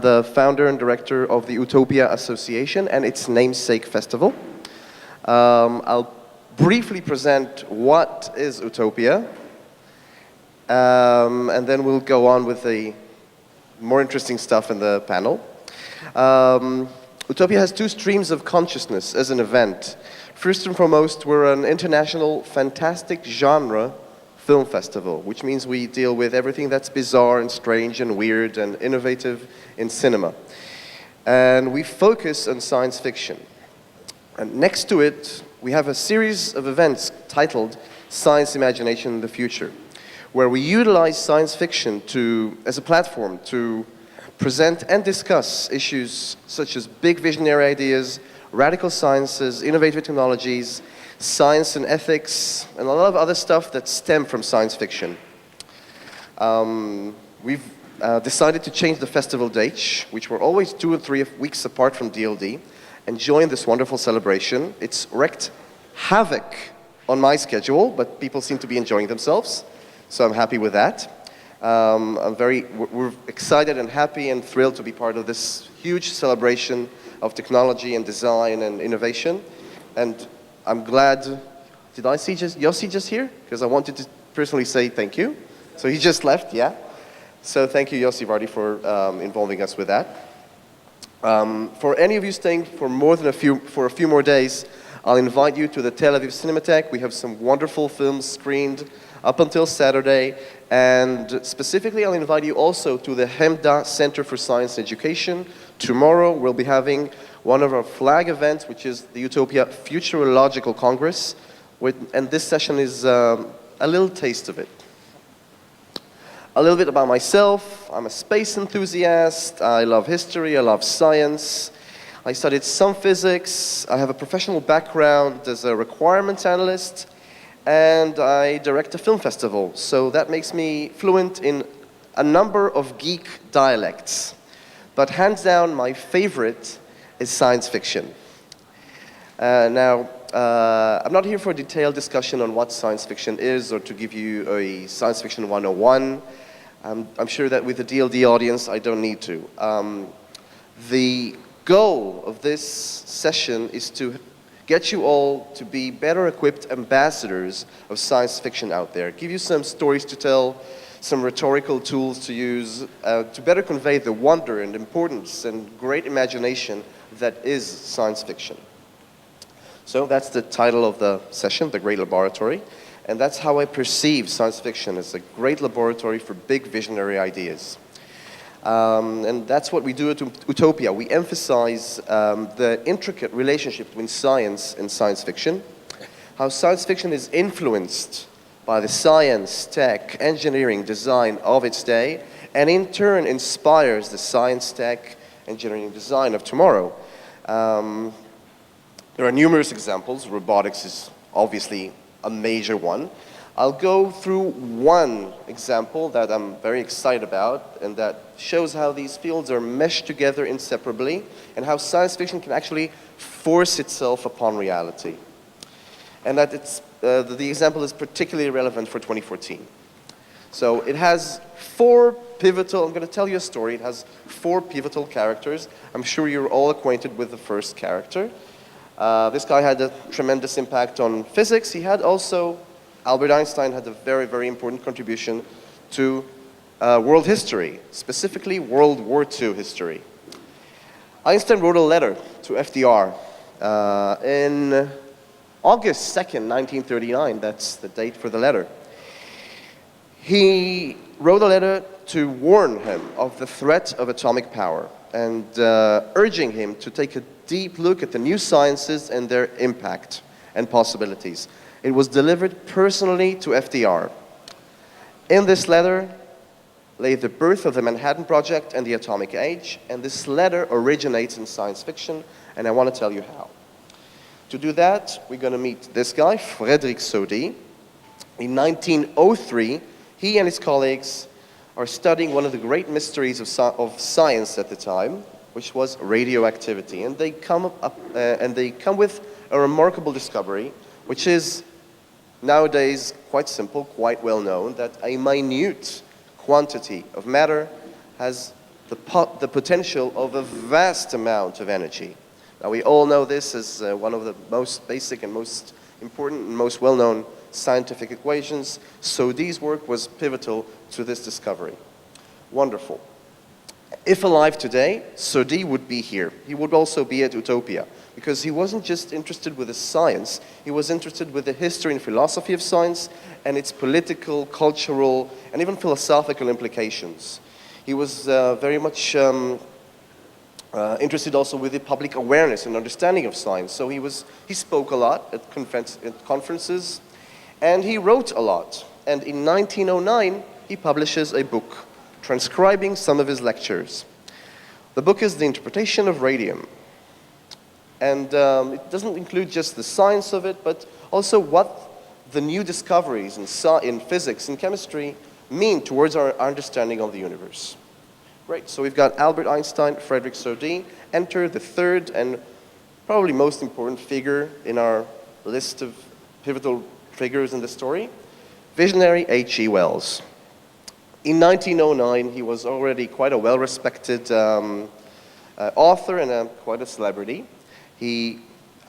the founder and director of the Utopia Association and its namesake festival. I'll briefly present what is Utopia, and then we'll go on with the more interesting stuff in the panel. Utopia has two streams of consciousness as an event. First and foremost, we're an international fantastic genre film festival, which means we deal with everything that's bizarre and strange and weird and innovative in cinema. And we focus on science fiction. And next to it, we have a series of events titled Science Imagination in the Future, where we utilize science fiction as a platform to present and discuss issues such as big visionary ideas, radical sciences, innovative technologies, science and ethics, and a lot of other stuff that stem from science fiction. We've decided to change the festival dates, which were always 2 or 3 weeks apart from DLD, and join this wonderful celebration. It's wreaked havoc on my schedule, but people seem to be enjoying themselves, so I'm happy with that. We're excited and happy and thrilled to be part of this huge celebration of technology and design and innovation. And I'm glad, did I see Yossi just here? Because I wanted to personally say thank you. So he just left, yeah. So thank you, Yossi Vardi, for involving us with that. For any of you staying for a few more days, I'll invite you to the Tel Aviv Cinematheque. We have some wonderful films screened up until Saturday. And specifically, I'll invite you also to the Hemda Center for Science and Education. Tomorrow, we'll be having one of our flag events, which is the Utopia Futurological Congress. And this session is a little taste of it. A little bit about myself. I'm a space enthusiast. I love history. I love science. I studied some physics. I have a professional background as a requirements analyst. And I direct a film festival. So that makes me fluent in a number of geek dialects. But hands down, my favorite is science fiction. I'm not here for a detailed discussion on what science fiction is or to give you a science fiction 101. I'm sure that with the DLD audience, I don't need to. The goal of this session is to get you all to be better equipped ambassadors of science fiction out there. Give you some stories to tell, some rhetorical tools to use to better convey the wonder and importance and great imagination that is science fiction. So that's the title of the session, The Great Laboratory. And that's how I perceive science fiction as a great laboratory for big visionary ideas. And that's what we do at Utopia. We emphasize the intricate relationship between science and science fiction, how science fiction is influenced by the science, tech, engineering, design of its day, and in turn inspires the science, tech, engineering, design of tomorrow. There are numerous examples. Robotics is obviously a major one. I'll go through one example that I'm very excited about and that shows how these fields are meshed together inseparably and how science fiction can actually force itself upon reality. And that the example is particularly relevant for 2014. So it has 4 pivotal, I'm going to tell you a story, it has 4 pivotal characters. I'm sure you're all acquainted with the first character. This guy had a tremendous impact on physics. He had also, Albert Einstein had a very, very important contribution to world history, specifically World War II history. Einstein wrote a letter to FDR in August 2nd, 1939. That's the date for the letter. He wrote a letter to warn him of the threat of atomic power and urging him to take a deep look at the new sciences and their impact and possibilities. It was delivered personally to FDR. In this letter lay the birth of the Manhattan Project and the atomic age, and this letter originates in science fiction, and I want to tell you how. To do that, we're going to meet this guy, Frédéric Soddy. In 1903, he and his colleagues are studying one of the great mysteries of science at the time, which was radioactivity. And they come with a remarkable discovery, which is nowadays quite simple, quite well known, that a minute quantity of matter has the potential of a vast amount of energy. Now, we all know this as one of the most basic and most important and most well-known scientific equations. Sodhy's work was pivotal to this discovery. Wonderful. If alive today, Sodhy would be here. He would also be at Utopia, because he wasn't just interested with the science, he was interested with the history and philosophy of science and its political, cultural, and even philosophical implications. He was very much interested also with the public awareness and understanding of science. So he spoke a lot at conferences, and he wrote a lot. And in 1909, he publishes a book transcribing some of his lectures. The book is The Interpretation of Radium. And it doesn't include just the science of it, but also what the new discoveries in physics and chemistry mean towards our understanding of the universe. Right, so we've got Albert Einstein, Frédéric Soddy, enter the third and probably most important figure in our list of pivotal figures in the story, visionary H.G. Wells. In 1909, he was already quite a well-respected author and quite a celebrity. He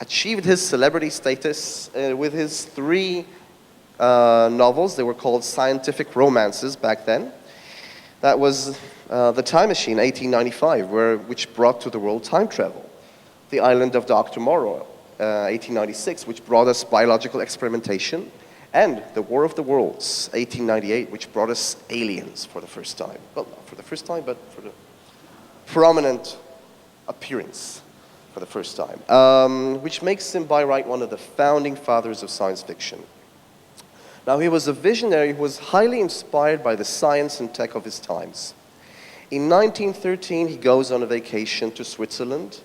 achieved his celebrity status with his three novels. They were called scientific romances back then. That was The Time Machine, 1895, which brought to the world time travel. The Island of Dr. Moreau, 1896, which brought us biological experimentation. And The War of the Worlds, 1898, which brought us aliens for the first time. Well, not for the first time, but for the prominent appearance for the first time, which makes him, by right, one of the founding fathers of science fiction. Now, he was a visionary who was highly inspired by the science and tech of his times. In 1913, he goes on a vacation to Switzerland,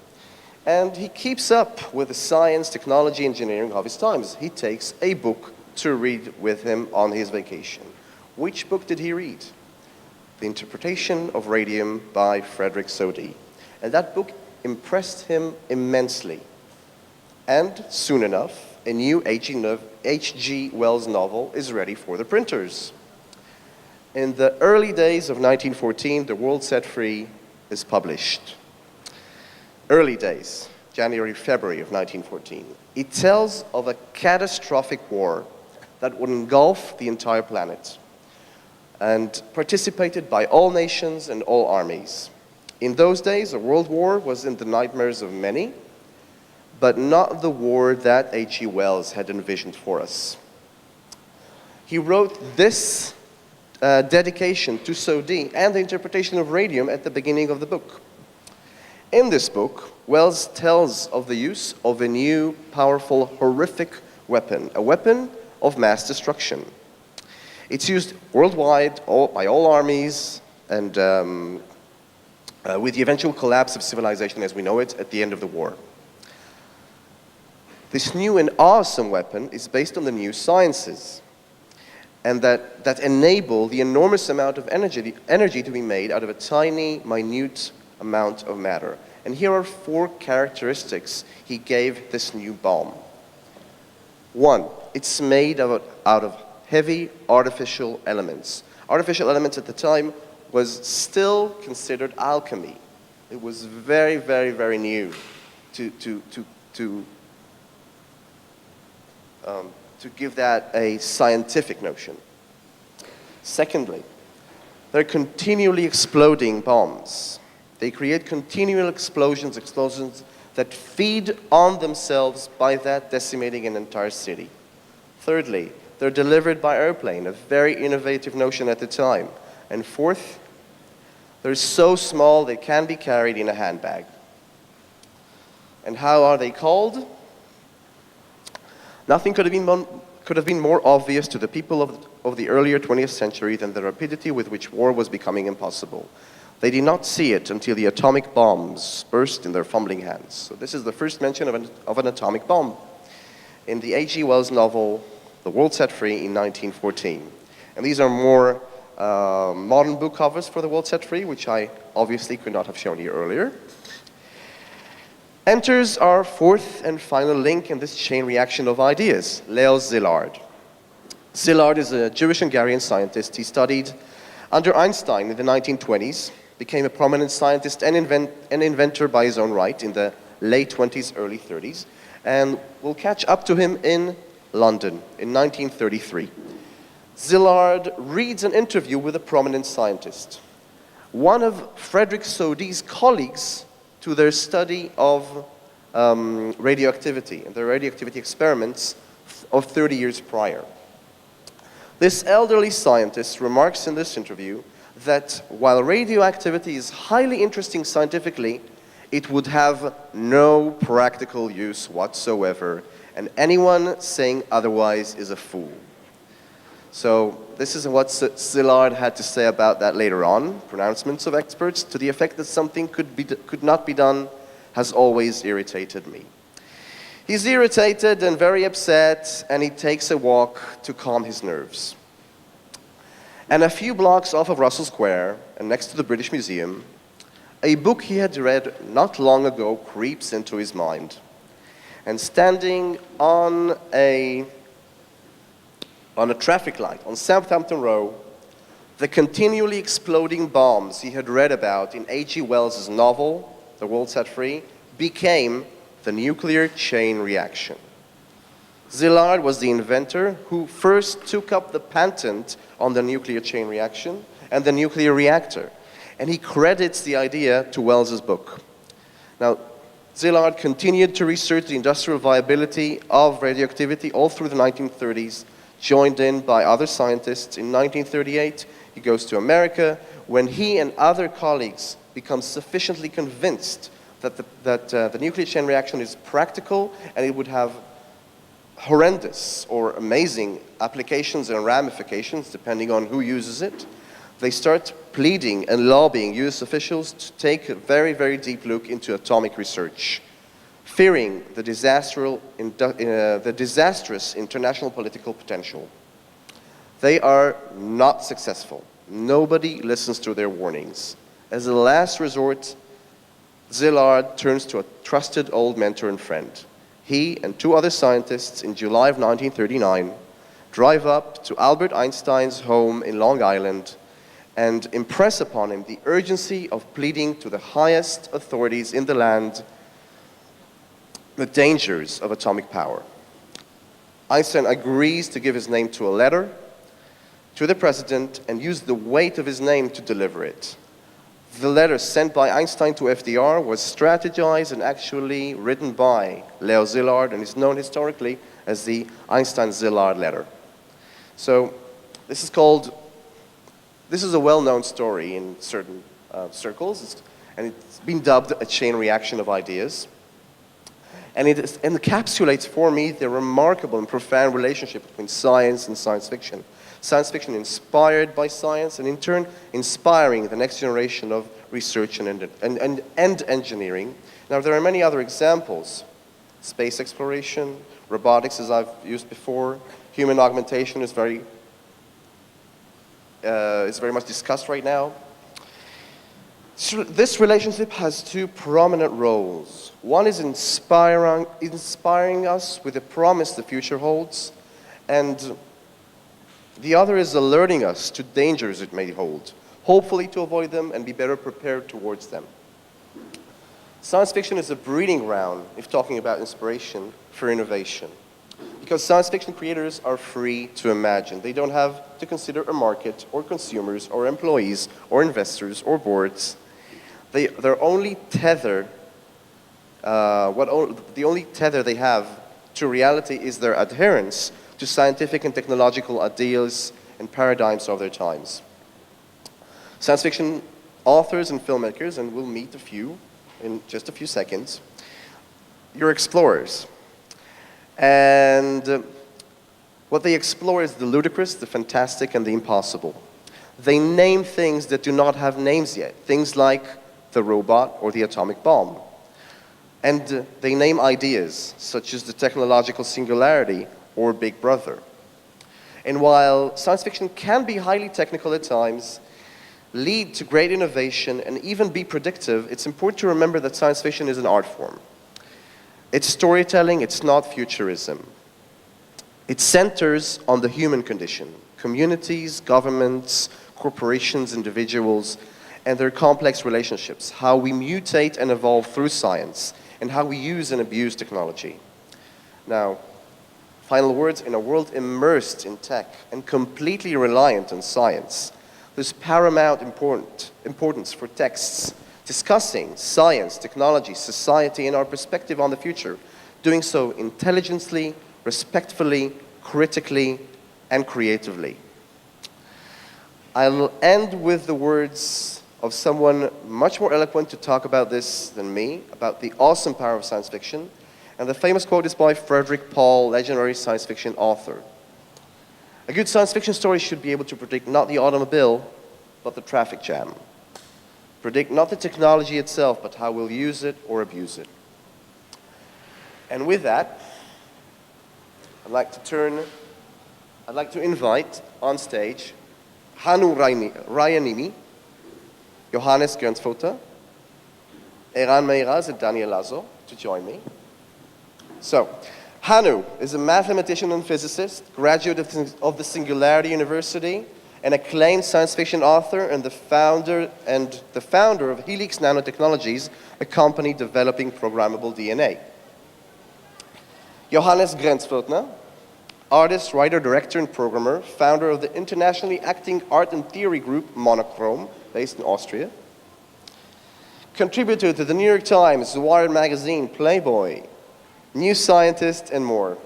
and he keeps up with the science, technology, engineering of his times. He takes a book to read with him on his vacation. Which book did he read? The Interpretation of Radium by Frédéric Soddy. And that book impressed him immensely. And soon enough, a new H.G. Wells novel is ready for the printers. In the early days of 1914, The World Set Free is published. Early days, January, February of 1914. It tells of a catastrophic war that would engulf the entire planet and participated by all nations and all armies. In those days, a world war was in the nightmares of many, but not the war that H.G. Wells had envisioned for us. He wrote this dedication to Soddy and the Interpretation of Radium at the beginning of the book. In this book, Wells tells of the use of a new, powerful, horrific weapon, a weapon of mass destruction. It's used worldwide by all armies, and with the eventual collapse of civilization as we know it at the end of the war. This new and awesome weapon is based on the new sciences, and that enable the enormous amount of energy to be made out of a tiny, minute amount of matter. And here are 4 characteristics he gave this new bomb. 1, it's made out of heavy artificial elements. Artificial elements at the time was still considered alchemy. It was very, very, very new to give that a scientific notion. Secondly, they're continually exploding bombs. They create continual explosions that feed on themselves by that decimating an entire city. Thirdly, they're delivered by airplane, a very innovative notion at the time. And fourth, they're so small they can be carried in a handbag. And how are they called? Nothing could have been more obvious to the people of the earlier 20th century than the rapidity with which war was becoming impossible. They did not see it until the atomic bombs burst in their fumbling hands. So this is the first mention of an atomic bomb in the H.G. Wells novel, The World Set Free in 1914. And these are more modern book covers for The World Set Free, which I obviously could not have shown you earlier. Enters our fourth and final link in this chain reaction of ideas, Leo Szilard. Szilard is a Jewish-Hungarian scientist. He studied under Einstein in the 1920s, became a prominent scientist and inventor by his own right in the late 20s, early 30s, and we'll catch up to him in London in 1933. Szilard reads an interview with a prominent scientist, one of Frederick Soddy's colleagues to their study of radioactivity and their radioactivity experiments of 30 years prior. This elderly scientist remarks in this interview that while radioactivity is highly interesting scientifically, it would have no practical use whatsoever, and anyone saying otherwise is a fool. So this is what Szilard had to say about that later on. Pronouncements of experts to the effect that something could not be done has always irritated me. He's irritated and very upset, and he takes a walk to calm his nerves. And a few blocks off of Russell Square, and next to the British Museum, a book he had read not long ago creeps into his mind. And standing on a traffic light on Southampton Row, the continually exploding bombs he had read about in H.G. Wells' novel, The World Set Free, became the nuclear chain reaction. Szilard was the inventor who first took up the patent on the nuclear chain reaction and the nuclear reactor, and he credits the idea to Wells' book. Now, Szilard continued to research the industrial viability of radioactivity all through the 1930s, joined in by other scientists. In 1938, he goes to America, when he and other colleagues become sufficiently convinced that the nuclear chain reaction is practical and it would have horrendous or amazing applications and ramifications depending on who uses it. They start pleading and lobbying US officials to take a very, very deep look into atomic research, fearing the disastrous international political potential. They are not successful. Nobody listens to their warnings. As a last resort, Szilard turns to a trusted old mentor and friend. He and two other scientists in July of 1939 drive up to Albert Einstein's home in Long Island and impress upon him the urgency of pleading to the highest authorities in the land the dangers of atomic power. Einstein agrees to give his name to a letter to the president and use the weight of his name to deliver it. The letter sent by Einstein to FDR was strategized and actually written by Leo Szilard and is known historically as the Einstein-Szilard letter. So this is a well-known story in certain circles, and it's been dubbed a chain reaction of ideas. And it encapsulates for me the remarkable and profound relationship between science and science fiction. Science fiction inspired by science, and in turn inspiring the next generation of research and engineering. Now there are many other examples. Space exploration, robotics as I've used before, human augmentation is very much discussed right now. So this relationship has two prominent roles. One is inspiring us with the promise the future holds, and the other is alerting us to dangers it may hold, hopefully to avoid them and be better prepared towards them. Science fiction is a breeding ground, if talking about inspiration, for innovation. Because science fiction creators are free to imagine. They don't have to consider a market, or consumers, or employees, or investors, or boards. The only tether they have to reality is their adherence to scientific and technological ideals and paradigms of their times. Science fiction authors and filmmakers, and we'll meet a few in just a few seconds, you're explorers. And what they explore is the ludicrous, the fantastic, and the impossible. They name things that do not have names yet, things like the robot or the atomic bomb. And they name ideas such as the technological singularity or Big Brother. And while science fiction can be highly technical at times, lead to great innovation, and even be predictive, it's important to remember that science fiction is an art form. It's storytelling, it's not futurism. It centers on the human condition, communities, governments, corporations, individuals, and their complex relationships, how we mutate and evolve through science, and how we use and abuse technology. Now, final words: in a world immersed in tech and completely reliant on science, there's paramount importance for texts discussing science, technology, society, and our perspective on the future, doing so intelligently, respectfully, critically, and creatively. I'll end with the words of someone much more eloquent to talk about this than me, about the awesome power of science fiction. And the famous quote is by Frederick Paul, legendary science fiction author. A good science fiction story should be able to predict not the automobile, but the traffic jam. Predict not the technology itself, but how we'll use it or abuse it. And with that, I'd like to invite on stage Hannu Rajaniemi, Johannes Grenzfurther, Eran, May-Raz, and Lazo to join me. So, Hannu is a mathematician and physicist, graduate of the Singularity University, an acclaimed science fiction author, and the founder of Helix Nanotechnologies, a company developing programmable DNA. Johannes Grenzfurthner, artist, writer, director, and programmer, founder of the internationally acting art and theory group Monochrome, based in Austria. Contributor to the New York Times, Wired Magazine, Playboy, New Scientist, and more.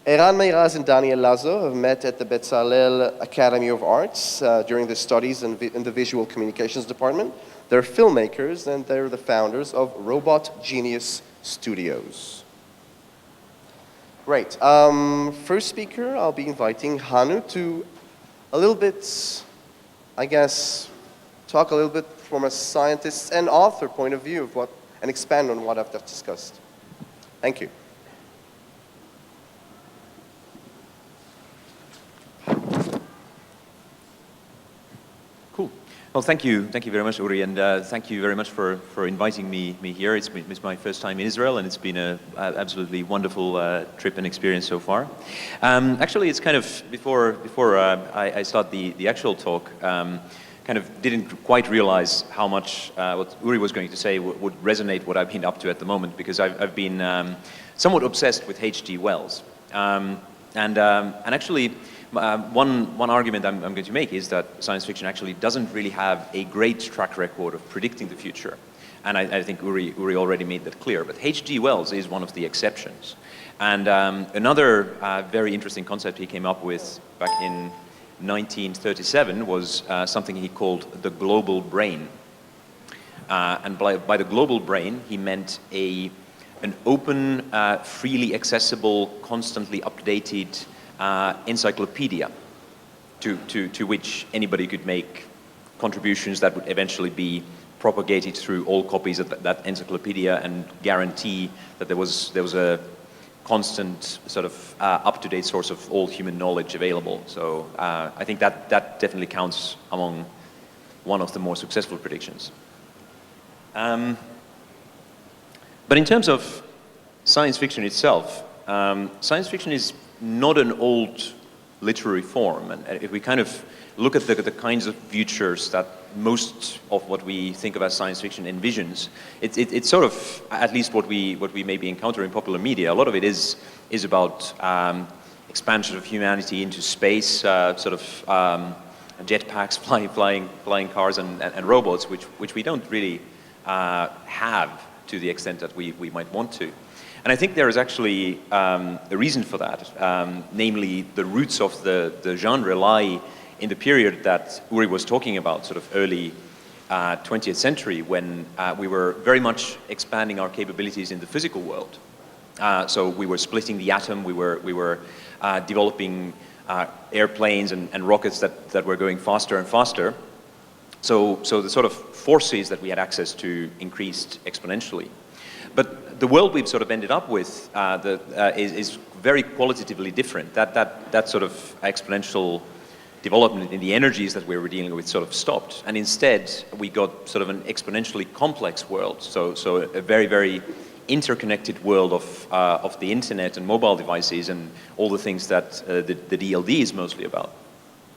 Eran, May-Raz, and Lazo have met at the Bezalel Academy of Arts during their studies in the Visual Communications Department. They're filmmakers, and they're the founders of Robot Genius Studios. Great. First speaker, I'll be inviting Hannu to a little bit, I guess, talk a little bit from a scientist and author point of view of what, and expand on what I've just discussed. Thank you. Cool. Well, thank you very much, Uri, and thank you very much for inviting me here. It's my first time in Israel, and it's been an absolutely wonderful trip and experience so far. Actually, it's kind of before I start the actual talk. Kind of didn't quite realize how much what Uri was going to say would resonate what I've been up to at the moment, because I've been somewhat obsessed with H.G. Wells, and actually one argument I'm going to make is that science fiction actually doesn't really have a great track record of predicting the future, and I think Uri already made that clear. But H.G. Wells is one of the exceptions, and another very interesting concept he came up with back in 1937 was something he called the global brain. And by the global brain, he meant an open, freely accessible, constantly updated encyclopedia to which anybody could make contributions that would eventually be propagated through all copies of that encyclopedia and guarantee that there was a constant sort of up-to-date source of all human knowledge available. So I think that definitely counts among one of the more successful predictions. But in terms of science fiction itself, science fiction is not an old literary form. And if we kind of look at the kinds of futures that most of what we think of as science fiction envisions, it's sort of, at least what we maybe encounter in popular media, a lot of it is about expansion of humanity into space, sort of jetpacks, flying cars and robots, which we don't really have to the extent that we might want to. And I think there is actually a reason for that, namely the roots of the genre lie in the period that Uri was talking about, sort of early 20th century, when we were very much expanding our capabilities in the physical world. So we were splitting the atom, we were developing airplanes and rockets that were going faster and faster. So the sort of forces that we had access to increased exponentially. But the world we've sort of ended up with is very qualitatively different. That sort of exponential development in the energies that we were dealing with sort of stopped, and instead we got sort of an exponentially complex world. So a very, very interconnected world of the internet and mobile devices and all the things that the DLD is mostly about.